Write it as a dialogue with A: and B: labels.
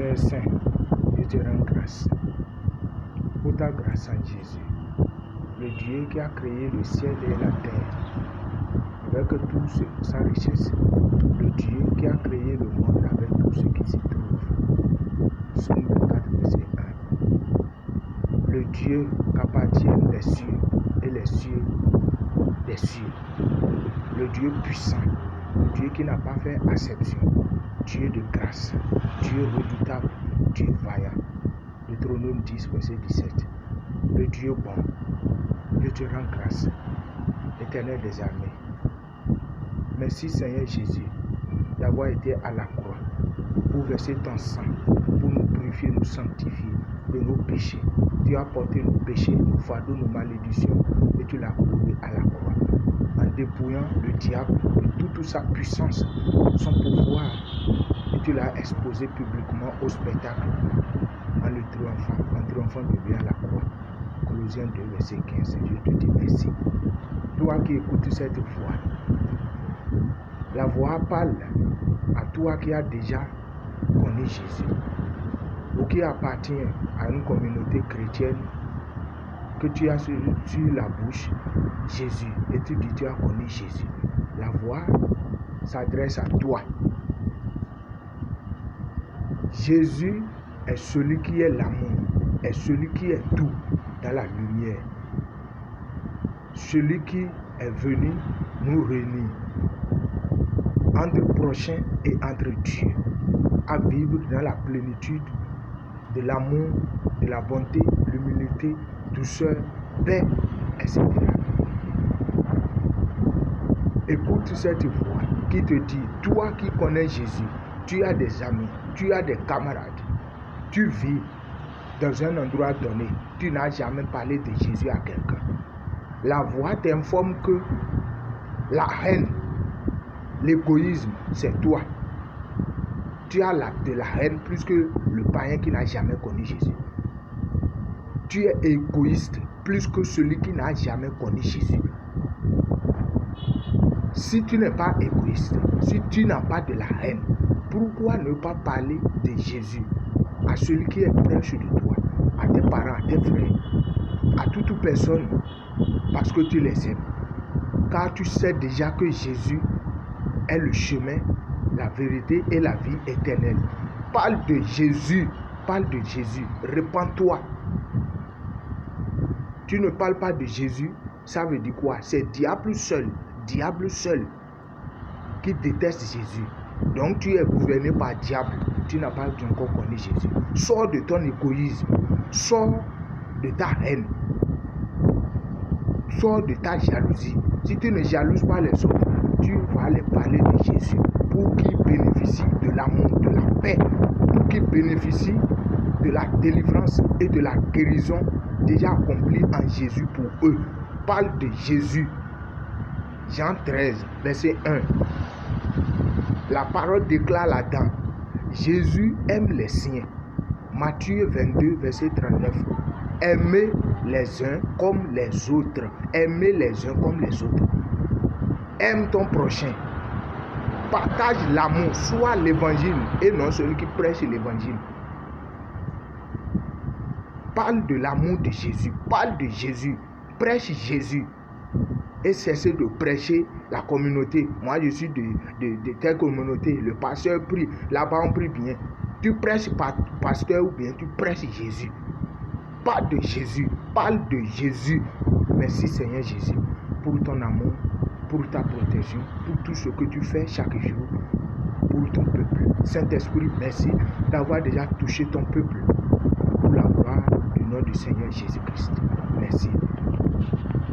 A: Père Saint, je te rends grâce pour ta grâce en Jésus, le Dieu qui a créé le ciel et la terre avec toute sa richesse, le Dieu qui a créé le monde avec tout ce qui s'y trouve. Somme 24, verset 1. Le Dieu qu'appartiennent les cieux et les cieux des cieux, le Dieu puissant, le Dieu qui n'a pas fait acception, Dieu de grâce, Dieu redoutable, Dieu vaillant. Deutéronome 10, verset 17. Le Dieu bon, je te rends grâce, Éternel des armées. Merci Seigneur Jésus d'avoir été à la croix pour verser ton sang, pour nous purifier, nous sanctifier de nos péchés. Tu as porté nos péchés, nos fardeaux, nos malédictions et tu l'as cloué à la croix en dépouillant le diable de toute sa puissance, son pouvoir, et tu l'as exposé publiquement au spectacle en triomphant de lui à la croix. Colossiens 2, verset 15. Je te dis merci. Toi qui écoutes cette voix, la voix parle à toi qui as déjà connu Jésus ou qui appartient à une communauté chrétienne que tu as sur la bouche Jésus et tu dis tu as connu Jésus. La voix s'adresse à toi. Jésus est celui qui est l'amour, est celui qui est tout dans la lumière, celui qui est venu nous réunir entre prochains et entre Dieu, à vivre dans la plénitude de l'amour, de la bonté, l'humilité, douceur, paix, etc. Écoute cette voix qui te dit, toi qui connais Jésus, tu as des amis, tu as des camarades, tu vis dans un endroit donné, tu n'as jamais parlé de Jésus à quelqu'un. La voix t'informe que la haine, l'égoïsme, c'est toi. Tu as l'acte de la haine plus que le païen qui n'a jamais connu Jésus. Tu es égoïste plus que celui qui n'a jamais connu Jésus. Si tu n'es pas égoïste, si tu n'as pas de la haine, pourquoi ne pas parler de Jésus à celui qui est proche de toi, à tes parents, à tes frères, à toute personne, parce que tu les aimes? Car tu sais déjà que Jésus est le chemin, la vérité et la vie éternelle. Parle de Jésus, répands-toi. Tu ne parles pas de Jésus, ça veut dire quoi? C'est diable seul qui déteste Jésus. Donc tu es gouverné par diable, tu n'as pas encore connu Jésus. Sors de ton égoïsme, sors de ta haine, sors de ta jalousie. Si tu ne jalouses pas les autres, tu vas les parler de Jésus pour qu'ils bénéficient de l'amour, de la paix, pour qu'ils bénéficient de la délivrance et de la guérison déjà accomplie en Jésus pour eux. Parle de Jésus. Jean 13, verset 1. La parole déclare là-dedans, Jésus aime les siens. Matthieu 22, verset 39. Aimez les uns comme les autres. Aimez les uns comme les autres. Aime ton prochain. Partage l'amour. Sois l'évangile et non celui qui prêche l'évangile. Parle de l'amour de Jésus. Parle de Jésus. Prêche Jésus. Et cessez de prêcher la communauté. Moi, je suis de telle communauté. Le pasteur prie. Là-bas, on prie bien. Tu prêches pasteur ou bien tu prêches Jésus. Parle de Jésus. Parle de Jésus. Merci Seigneur Jésus pour ton amour, pour ta protection, pour tout ce que tu fais chaque jour pour ton peuple. Saint-Esprit, merci d'avoir déjà touché ton peuple pour la gloire du nom du Seigneur Jésus-Christ. Merci.